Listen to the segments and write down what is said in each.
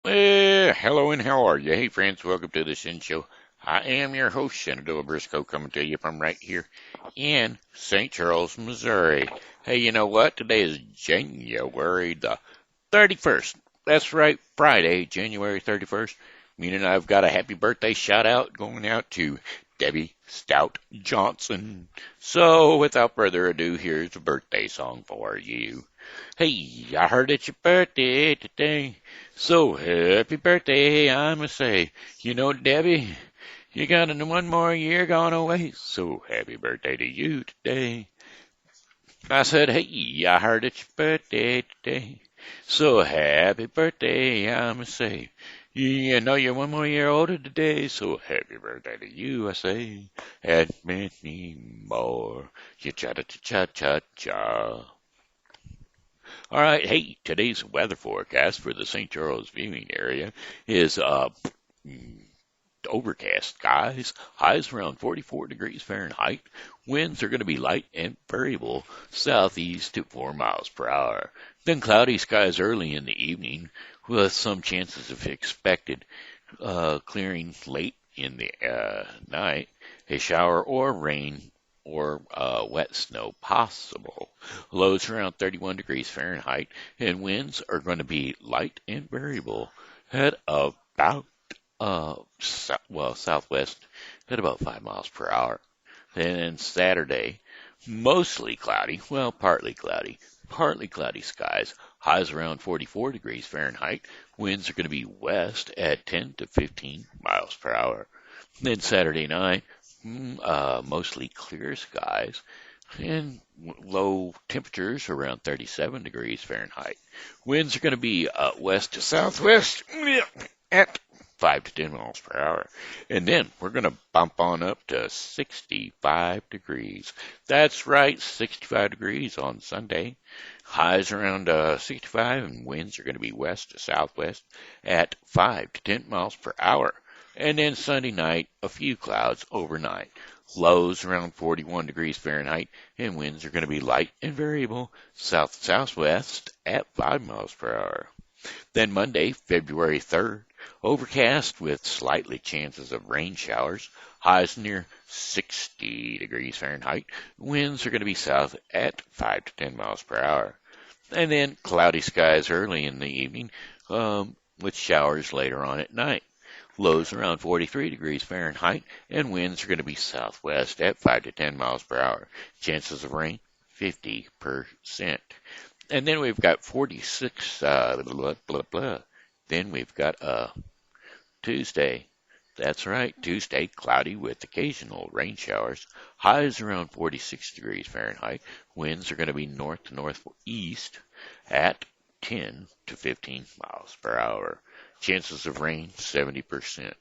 Hello and how are you? Hey friends, welcome to the Shen Show. I am your host, Shenandoah Briscoe, coming to you from right here in St. Charles, Missouri. Hey, you know what? Today is January the 31st. That's right, Friday, January 31st. Meaning I've got a happy birthday shout out going out to Debby Stout Johnson. So without further ado, here's a birthday song for you. Hey, I heard it's your birthday today. So happy birthday, I must say. You know, Debbie, you got one more year gone away. So happy birthday to you today. I said, hey, I heard it's your birthday today. So happy birthday, I must say. You know you're one more year older today, so happy birthday to you, I say. And many more. You cha-cha-cha-cha-cha. All right, hey, today's weather forecast for the St. Charles viewing area is overcast skies, highs around 44 degrees Fahrenheit. Winds are going to be light and variable, southeast to 4 miles per hour. Then cloudy skies early in the evening with some chances of expected clearing late in the night, a shower or rain or wet snow possible. Lows around 31 degrees Fahrenheit, and winds are going to be light and variable at about southwest at about 5 miles per hour. Then Saturday, mostly cloudy, well, partly cloudy skies, highs around 44 degrees Fahrenheit. Winds are going to be west at 10 to 15 miles per hour. Then Saturday night, mostly clear skies and low temperatures around 37 degrees Fahrenheit. Winds are going to be west to southwest at 5 to 10 miles per hour. And then we're going to bump on up to 65 degrees. That's right, 65 degrees on Sunday. Highs around 65 and winds are going to be west to southwest at 5 to 10 miles per hour. And then Sunday night, a few clouds overnight. Lows around 41 degrees Fahrenheit, and winds are going to be light and variable south-southwest at 5 miles per hour. Then Monday, February 3rd, overcast with slightly chances of rain showers, highs near 60 degrees Fahrenheit. Winds are going to be south at 5 to 10 miles per hour. And then cloudy skies early in the evening with showers later on at night. Lows around 43 degrees Fahrenheit, and winds are going to be southwest at 5 to 10 miles per hour. Chances of rain, 50%. And then we've got 46, blah, blah, blah. Then we've got Tuesday. That's right, Tuesday, cloudy with occasional rain showers. Highs around 46 degrees Fahrenheit. Winds are going to be north to northeast at 10 to 15 miles per hour. Chances of rain, 70%.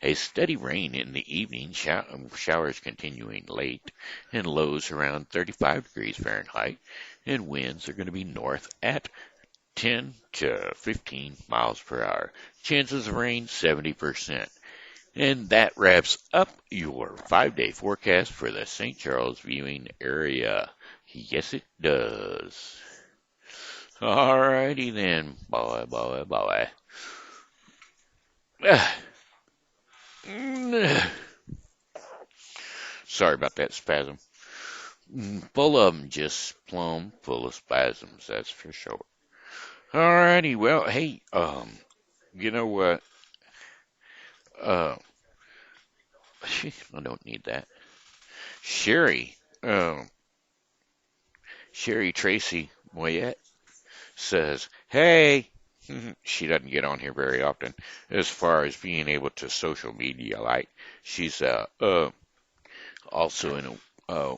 A steady rain in the evening, showers continuing late, and lows around 35 degrees Fahrenheit, and winds are going to be north at 10 to 15 miles per hour. Chances of rain, 70%. And that wraps up your 5-day forecast for the St. Charles viewing area. Yes, it does. Alrighty then, boy. Sorry about that spasm. Full of them, just plumb full of spasms, that's for sure. Alrighty, well, hey, you know what? Uh, I don't need that. Cherie, um, Cherie Tracy Moyette says, hey, she doesn't get on here very often as far as being able to social media like she's also in a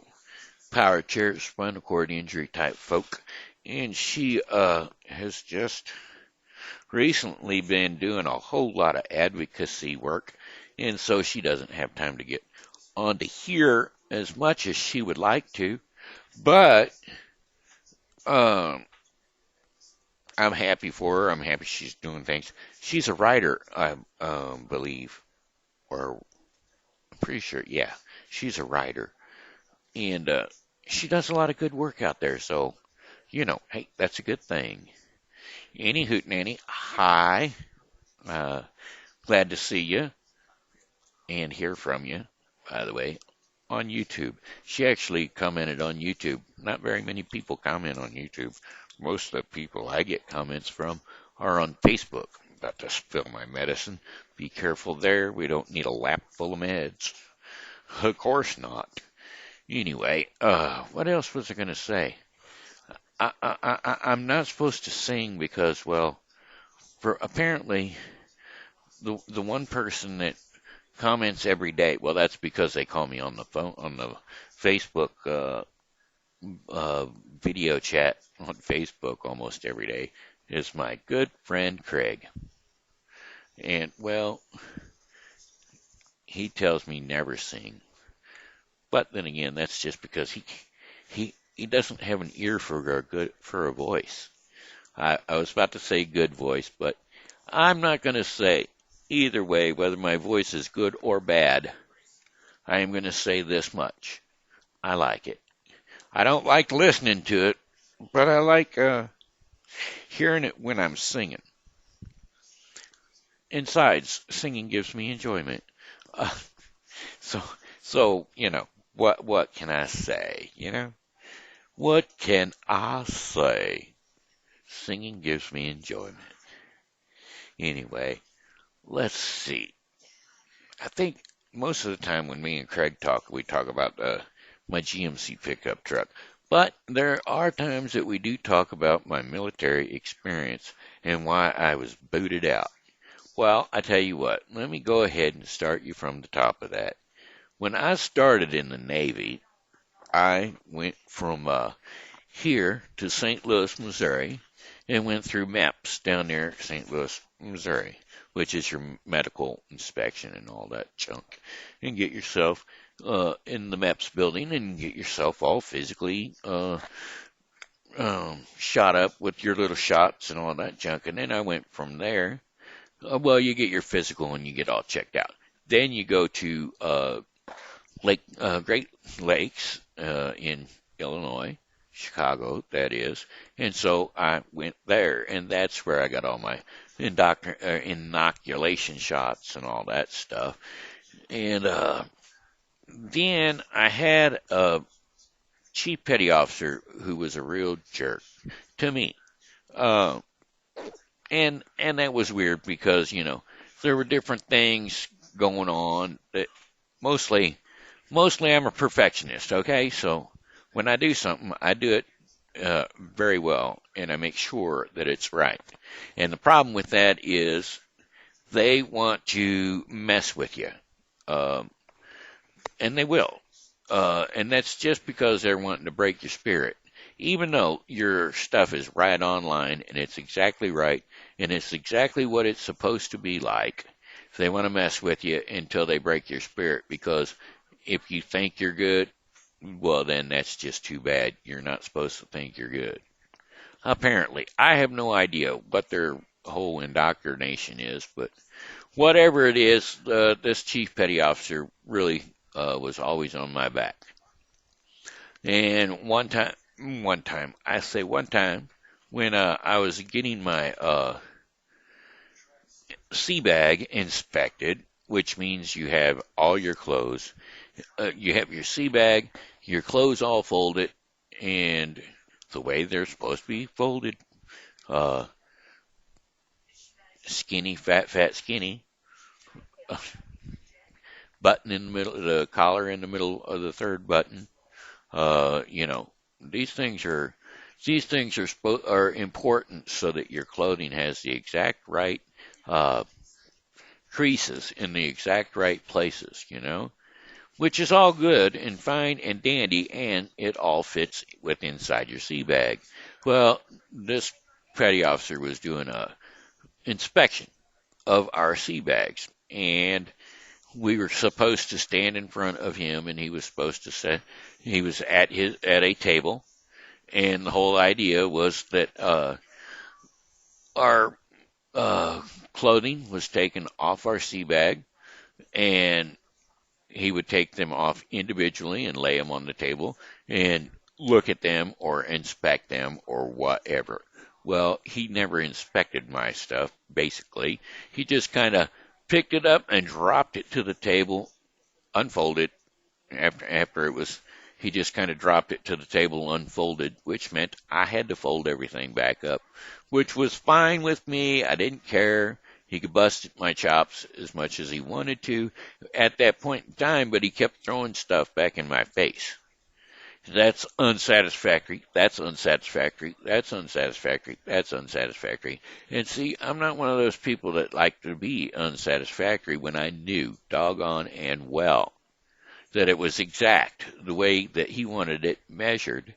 power chair spinal cord injury type folk, and she has just recently been doing a whole lot of advocacy work, and so she doesn't have time to get on to here as much as she would like to, but um I'm happy for her. I'm happy she's doing things. She's a writer, I believe, or I'm pretty sure. Yeah, she's a writer, and she does a lot of good work out there. So, hey, that's a good thing. Any Hootenanny, hi. Uh, Glad to see you and hear from you, by the way, on YouTube. She actually commented on YouTube. Not very many people comment on YouTube. Most of the people I get comments from are on Facebook. About to spill my medicine. Be careful there. We don't need a lap full of meds. Of course not. Anyway, what else was I going to say? I'm not supposed to sing because, well, for apparently the one person that comments every day. Well, that's because they call me on the phone, on the Facebook uh, video chat on Facebook almost every day. Is my good friend Craig. And, well, he tells me never sing. But then again, that's just because he doesn't have an ear for a voice. I was about to say good voice, but I'm not going to say either way whether my voice is good or bad. I am going to say this much. I like it. I don't like listening to it, but I like hearing it when I'm singing. And besides, singing gives me enjoyment. Uh, so what can I say? What can I say? Singing gives me enjoyment. Anyway, let's see. I think most of the time when me and Craig talk, we talk about my GMC pickup truck. But there are times that we do talk about my military experience and why I was booted out. Well, I tell you what, let me go ahead and start you from the top of that. When I started in the Navy, I went from here to St. Louis, Missouri, and went through MEPS down there at St. Louis, Missouri, which is your medical inspection and all that junk, and get yourself in the MEPS building and get yourself all physically shot up with your little shots and all that junk. And then I went from there. Well, you get your physical and you get all checked out. Then you go to Great Lakes in Illinois, Chicago, that is. And so I went there, and that's where I got all my inoculation shots and all that stuff. And then I had a chief petty officer who was a real jerk to me. Uh, and that was weird because, there were different things going on that mostly I'm a perfectionist, okay? So when I do something, I do it very well, and I make sure that it's right. And the problem with that is they want to mess with you, and they will. And that's just because they're wanting to break your spirit. Even though your stuff is right online and it's exactly right and it's exactly what it's supposed to be like, they want to mess with you until they break your spirit, because if you think you're good, well, then that's just too bad. You're not supposed to think you're good. Apparently. I have no idea what their whole indoctrination is, but whatever it is, this chief petty officer really was always on my back. And one time, when I was getting my Seabag inspected, which means you have all your clothes, you have your Seabag, your clothes all folded, and the way they're supposed to be folded, uh, skinny, fat, skinny, button in the middle, the collar in the middle of the third button. You know, these things are are important so that your clothing has the exact right uh, creases in the exact right places. Which is all good and fine and dandy, and it all fits with inside your sea bag. Well, this petty officer was doing a inspection of our sea bags, and we were supposed to stand in front of him, and he was supposed to say he was at a table, and the whole idea was that our clothing was taken off our sea bag, and he would take them off individually and lay them on the table and look at them or inspect them or whatever. Well, he never inspected my stuff, basically. He just kind of picked it up and dropped it to the table, unfolded. After it was, he just kind of dropped it to the table, unfolded, which meant I had to fold everything back up, which was fine with me. I didn't care. He could bust my chops as much as he wanted to at that point in time, but he kept throwing stuff back in my face. That's unsatisfactory. That's unsatisfactory. That's unsatisfactory. That's unsatisfactory. And see, I'm not one of those people that like to be unsatisfactory when I knew doggone and well that it was exact the way that he wanted it measured.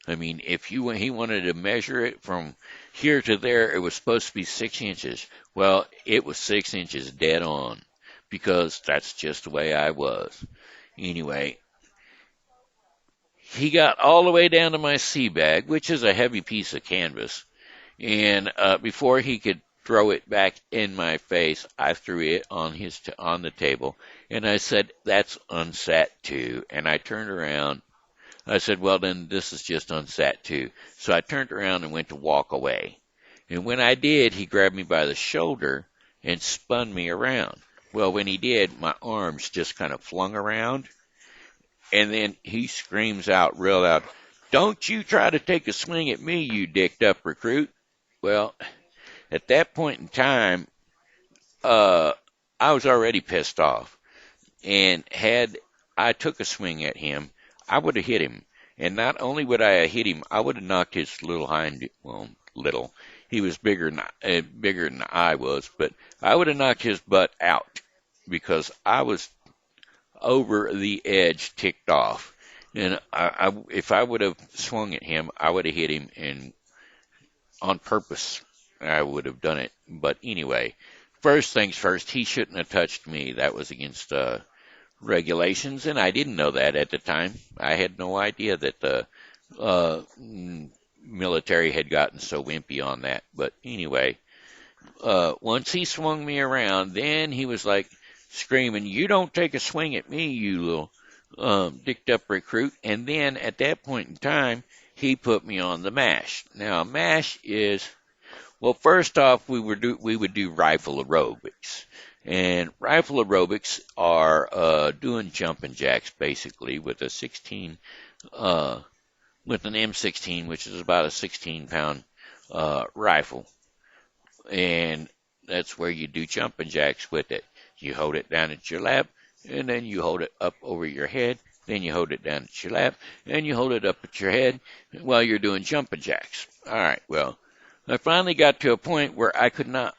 I mean, if he wanted to measure it from here to there, it was supposed to be 6 inches. Well, it was 6 inches dead on because that's just the way I was. Anyway, he got all the way down to my Seabag, which is a heavy piece of canvas, and before he could throw it back in my face, I threw it on the table, and I said, "That's unsat too." And I turned around. I said, "Well, then this is just unsat too." So I turned around and went to walk away. And when I did, he grabbed me by the shoulder and spun me around. Well, when he did, my arms just kind of flung around. And then he screams out real loud, "Don't you try to take a swing at me, you dicked up recruit." Well, at that point in time, I was already pissed off. And had I took a swing at him, I would have hit him. And not only would I have hit him, I would have knocked his little. He was bigger than I was, but I would have knocked his butt out because I was over the edge, ticked off. And if I would have swung at him, I would have hit him, and on purpose, I would have done it. But anyway, first things first, he shouldn't have touched me. That was against regulations, and I didn't know that at the time. I had no idea that the military had gotten so wimpy on that. But anyway, once he swung me around, then he was like screaming, "You don't take a swing at me, you little dicked up recruit." And then at that point in time, he put me on the mash. Now, mash is, well, first off, we would do rifle aerobics. And rifle aerobics are doing jumping jacks basically with a 16, with an M16, which is about a 16-pound rifle. And that's where you do jumping jacks with it. You hold it down at your lap, and then you hold it up over your head. Then you hold it down at your lap, and you hold it up at your head while you're doing jumping jacks. All right, well, I finally got to a point where I could not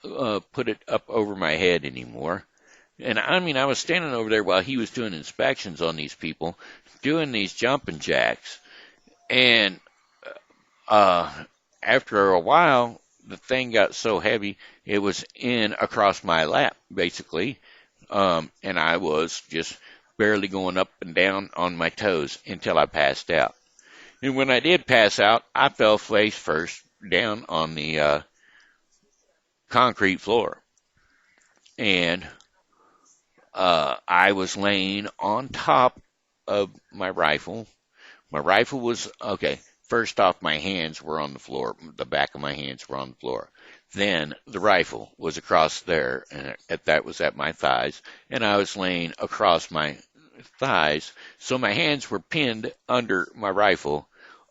put it up over my head anymore. And I mean, I was standing over there while he was doing inspections on these people, doing these jumping jacks. And after a while, the thing got so heavy, it was in across my lap, basically. And I was just barely going up and down on my toes until I passed out. And when I did pass out, I fell face first down on the concrete floor. And I was laying on top of my rifle. My rifle was, okay, first off, my hands were on the floor. The back of my hands were on the floor. Then the rifle was across there, and that was at my thighs, and I was laying across my thighs, so my hands were pinned under my rifle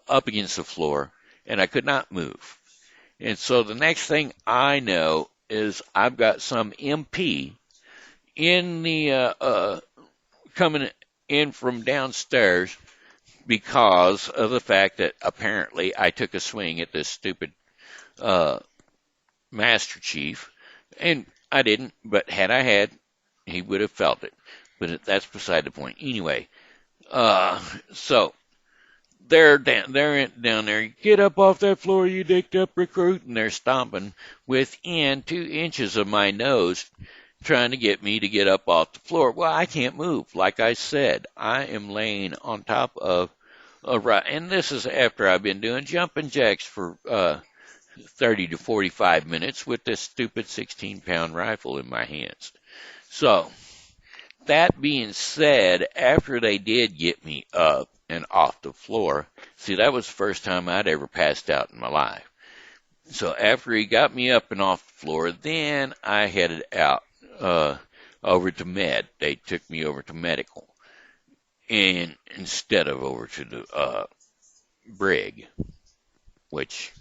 up against the floor, and I could not move. And so the next thing I know is I've got some MP in the coming in from downstairs because of the fact that apparently I took a swing at this stupid Master Chief, and I didn't, but had I had, he would have felt it. But that's beside the point. Anyway, so they're down there. "Get up off that floor, you dicked up recruit!" And they're stomping within 2 inches of my nose, trying to get me to get up off the floor. Well, I can't move. Like I said, I am laying on top of a right, and this is after I've been doing jumping jacks for 30 to 45 minutes with this stupid 16-pound rifle in my hands. So, that being said, after they did get me up and off the floor, see, that was the first time I'd ever passed out in my life. So after he got me up and off the floor, then I headed out over to med. They took me over to medical, and instead of over to the brig, which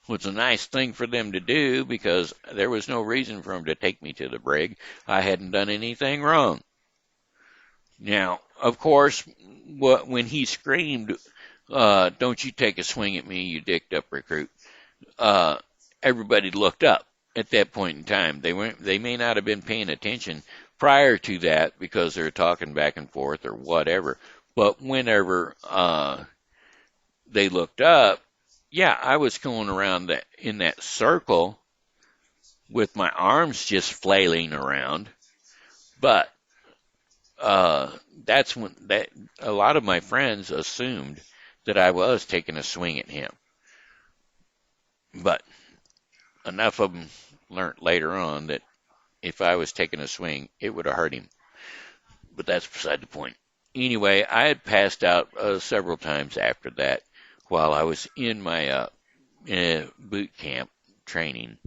was a nice thing for them to do because there was no reason for them to take me to the brig. I hadn't done anything wrong. Now, of course, when he screamed, "Don't you take a swing at me, you dicked up recruit," uh, everybody looked up at that point in time. They may not have been paying attention prior to that because they're talking back and forth or whatever. But whenever they looked up, yeah, I was going around in that circle with my arms just flailing around. But that's when that a lot of my friends assumed that I was taking a swing at him. But enough of them learned later on that if I was taking a swing, it would have hurt him. But that's beside the point. Anyway, I had passed out several times after that while I was in my boot camp training.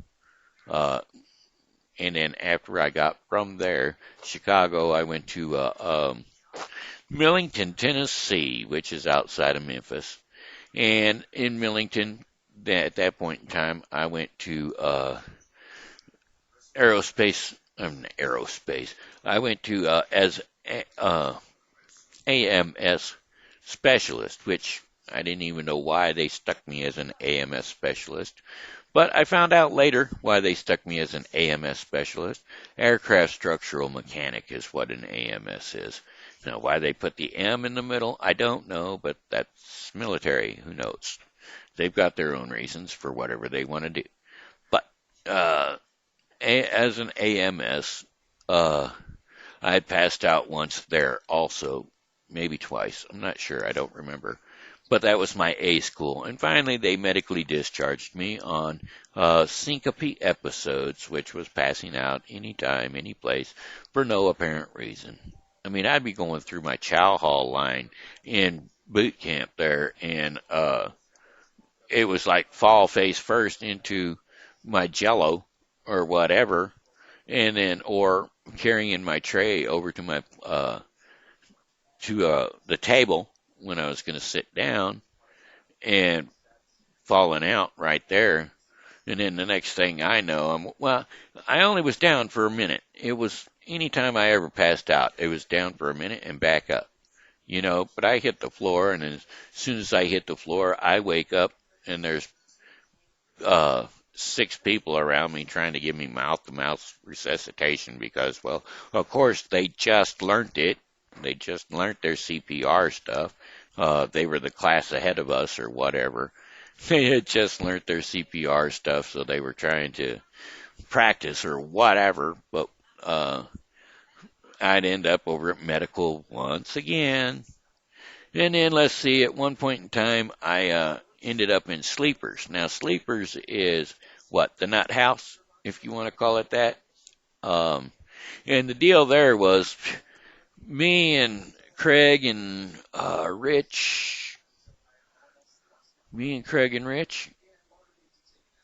And then after I got from there, Chicago, I went to Millington, Tennessee, which is outside of Memphis. And in Millington, at that point in time, I went to aerospace. Aerospace. I went to as AMS specialist, which I didn't even know why they stuck me as an AMS specialist. But I found out later why they stuck me as an AMS specialist. Aircraft structural mechanic is what an AMS is. Now, why they put the M in the middle, I don't know, but that's military. Who knows? They've got their own reasons for whatever they want to do. But as an AMS, I had passed out once there also, maybe twice. I'm not sure. I don't remember. But that was my A school. And finally, they medically discharged me on syncope episodes, which was passing out anytime, any place, for no apparent reason. I mean, I'd be going through my chow hall line in boot camp there, and it was like fall face first into my jello or whatever, and then or carrying my tray over to my the table when I was going to sit down and falling out right there. And then the next thing I know, I only was down for a minute. It was any time I ever passed out, it was down for a minute and back up, but I hit the floor, and as soon as I hit the floor, I wake up and there's, 6 people around me trying to give me mouth-to-mouth resuscitation because, well, of course, they just learned it. They just learned their CPR stuff. They were the class ahead of us or whatever. They had just learned their CPR stuff, so they were trying to practice or whatever. But I'd end up over at medical once again. And then, let's see, at one point in time, I ended up in Sleepers. Now, Sleepers is what? The nut house, if you want to call it that. And the deal there was me and Craig and Rich. Me and Craig and Rich.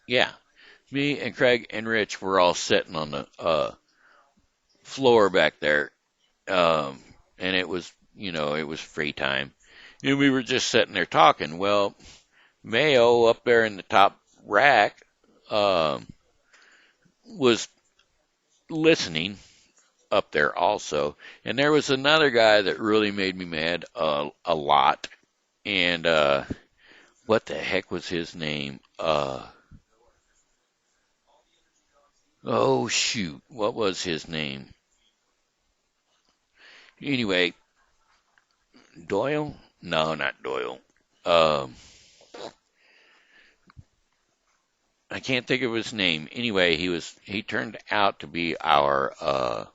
Yeah. Me and Craig and Rich were all sitting on the floor back there. And it was, it was free time. And we were just sitting there talking. Well, Mayo up there in the top rack was listening up there also. And there was another guy that really made me mad a lot. And what the heck was his name? Oh, shoot. What was his name? Anyway, Doyle? No, not Doyle. I can't think of his name. Anyway, he turned out to be our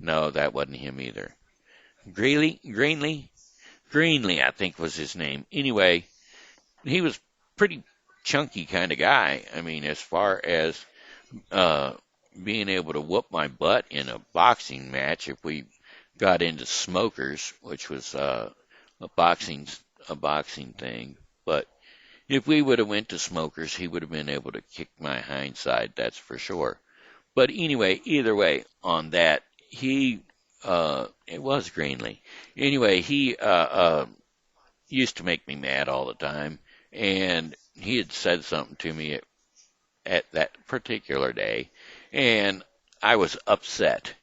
no, that wasn't him either. Greenlee, I think was his name. Anyway, he was pretty chunky kind of guy. I mean, as far as being able to whoop my butt in a boxing match if we got into smokers, which was a boxing thing. But If we would have went to Smokers, he would have been able to kick my hindside, that's for sure. But anyway, either way, on that, it was Greenlee. Anyway, he used to make me mad all the time, and he had said something to me at that particular day, and I was upset.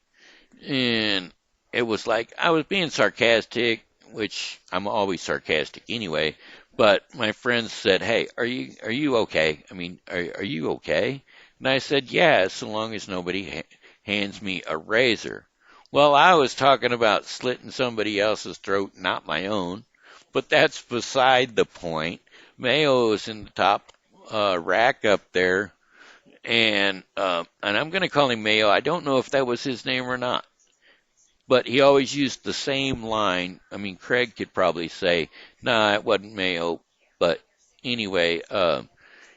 And it was like I was being sarcastic, which I'm always sarcastic anyway. But my friends said, "Hey, are you okay? I mean, are you okay?" And I said, "Yeah, so long as nobody hands me a razor." Well, I was talking about slitting somebody else's throat, not my own. But that's beside the point. Mayo was in the top rack up there, and I'm going to call him Mayo. I don't know if that was his name or not, but he always used the same line. I mean, Craig could probably say, "Nah, it wasn't Mayo," but anyway,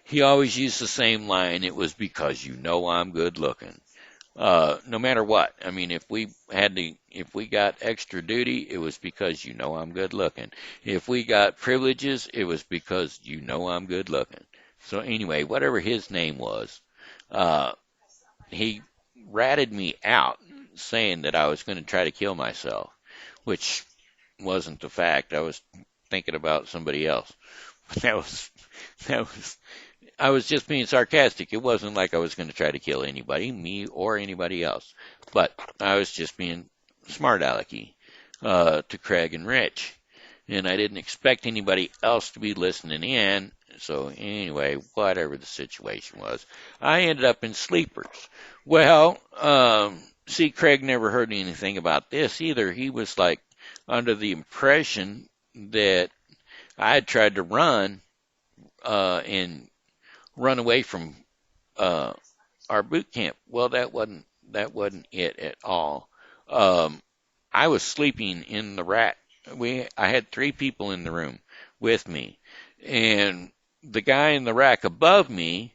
he always used the same line. It was because you know I'm good looking. No matter what. I mean, if we got extra duty, it was because you know I'm good looking. If we got privileges, it was because you know I'm good looking. So anyway, whatever his name was, uh, he ratted me out saying that I was going to try to kill myself, which wasn't the fact. I was thinking about somebody else. That was, that was, I was just being sarcastic. It wasn't like I was going to try to kill anybody, me or anybody else. But I was just being smart alecky, to Craig and Rich. And I didn't expect anybody else to be listening in. So anyway, whatever the situation was, I ended up in sleepers. Well, see, Craig never heard anything about this either. He was like under the impression that I had tried to and run away from uh, our boot camp. Well, that wasn't it at all. Um, I was sleeping in the rack. I had three people in the room with me, and the guy in the rack above me,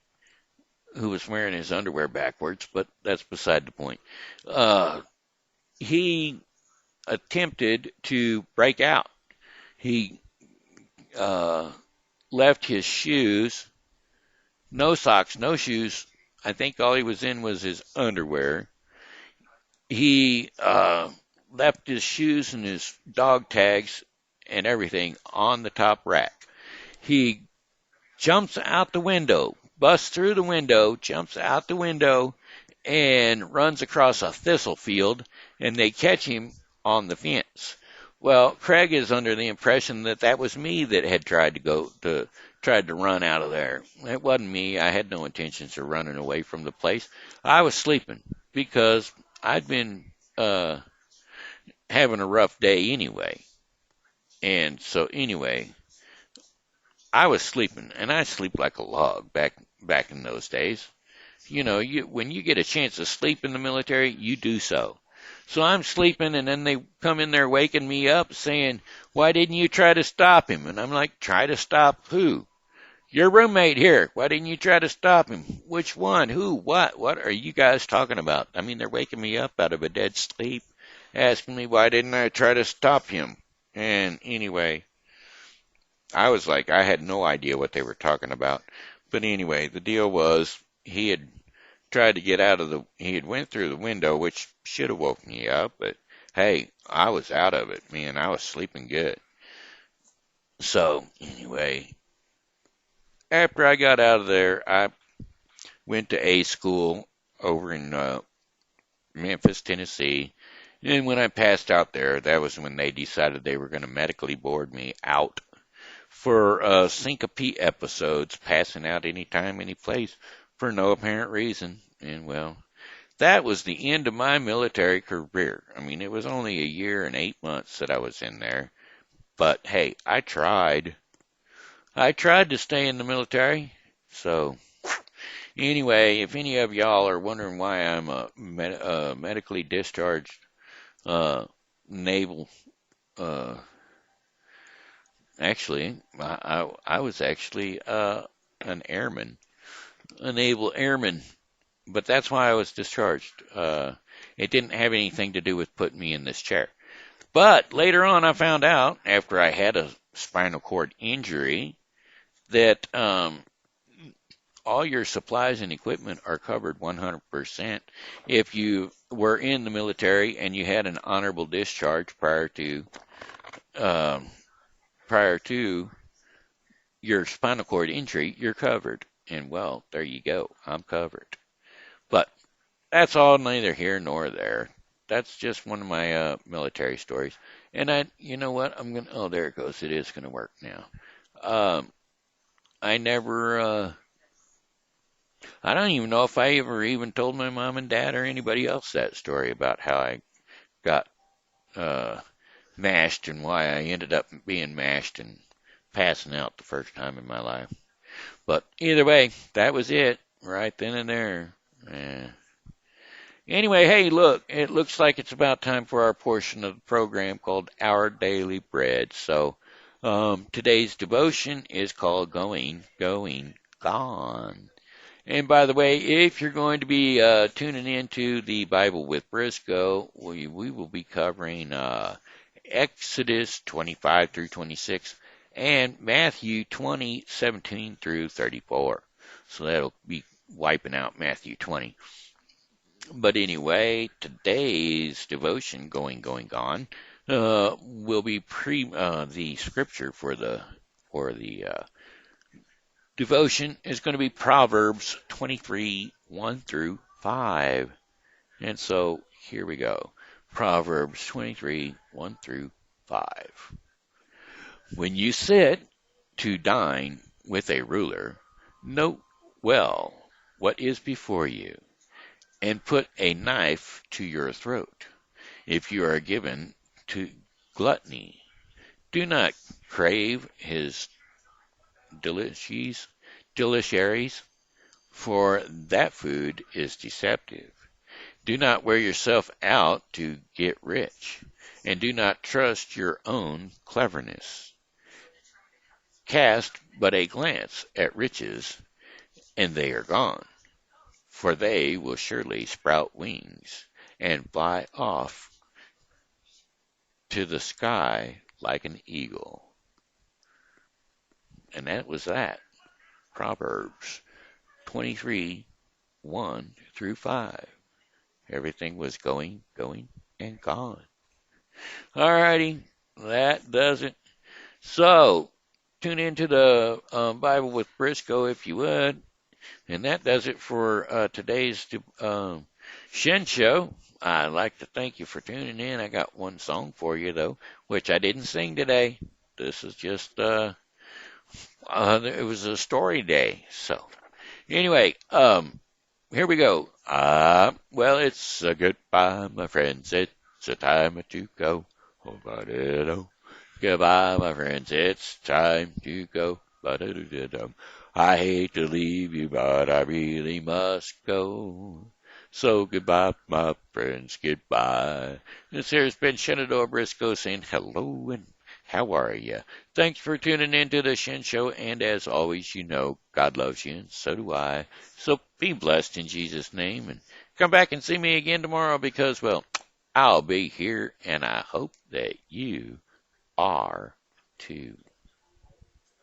who was wearing his underwear backwards, but that's beside the point. Uh, he attempted to break out. He uh, left his shoes, no socks, no shoes. I think all he was in was his underwear. He left his shoes and his dog tags and everything on the top rack. He jumps out the window, busts through the window, jumps out the window, and runs across a thistle field, and they catch him on the fence. Well, Craig is under the impression that that was me that had tried to run out of there. It wasn't me. I had no intentions of running away from the place. I was sleeping because I'd been having a rough day anyway. And so anyway, I was sleeping, and I sleep like a log back in those days. You know, when you get a chance to sleep in the military, you do so. So I'm sleeping, and then they come in there waking me up saying, "Why didn't you try to stop him?" And I'm like, "Try to stop who?" "Your roommate here. Why didn't you try to stop him?" "Which one? Who? What? What are you guys talking about?" I mean, they're waking me up out of a dead sleep, asking me why didn't I try to stop him. And anyway, I was like, I had no idea what they were talking about. But anyway, the deal was he had tried to get out of he had went through the window, which should have woke me up, but hey, I was out of it, man. I was sleeping good. So anyway, after I got out of there, I went to A school over in Memphis, Tennessee. And when I passed out there, that was when they decided they were going to medically board me out for syncope episodes, passing out anytime, any place, for no apparent reason. And well, that was the end of my military career. I mean, it was only a year and 8 months that I was in there. But hey, I tried. I tried to stay in the military. So anyway, if any of y'all are wondering why I'm a medically discharged uh, naval, uh, actually, I was actually an airman, a naval airman, but that's why I was discharged. It didn't have anything to do with putting me in this chair. But later on, I found out after I had a spinal cord injury that all your supplies and equipment are covered 100% if you were in the military and you had an honorable discharge um, prior to your spinal cord injury. You're covered, and well, there you go. I'm covered. But that's all neither here nor there. That's just one of my military stories. And you know what? Oh, there it goes. It is gonna work now. Um, I never. I don't even know if I ever even told my mom and dad or anybody else that story about how I got uh, mashed and why I ended up being mashed and passing out the first time in my life. But either way, that was it right then and there. Eh. Anyway, hey, look, it looks like it's about time for our portion of the program called Our Daily Bread. So today's devotion is called Going, Going, Gone. And by the way, if you're going to be tuning into the Bible with Briscoe, we will be covering Exodus 25 through 26 and Matthew 20:17 through 34. So that'll be wiping out Matthew 20. But anyway, today's devotion, Going, Going, Gone, will be the scripture for the devotion is going to be Proverbs 23, 1 through 5. And so here we go. Proverbs 23, 1 through 5. When you sit to dine with a ruler, note well what is before you, and put a knife to your throat. If you are given to gluttony, do not crave his deliciaries, for that food is deceptive. Do not wear yourself out to get rich, and do not trust your own cleverness. Cast but a glance at riches, and they are gone, for they will surely sprout wings and fly off to the sky like an eagle. And that was that. Proverbs 23, 1 through 5. Everything was going, going, and gone. Alrighty, that does it. So, tune into the Bible with Briscoe if you would. And that does it for today's Shen Show. I'd like to thank you for tuning in. I got one song for you, though, which I didn't sing today. This is just, it was a story day. So, anyway, here we go. Well, it's a goodbye, my friends. It's a time to go. Goodbye, my friends. It's time to go. I hate to leave you, but I really must go. So goodbye, my friends. Goodbye. This here's been Shenandoah Briscoe saying hello and how are you? Thanks for tuning in to the Shen Show, and as always, you know God loves you, and so do I. So be blessed in Jesus' name, and come back and see me again tomorrow because, well, I'll be here, and I hope that you are too.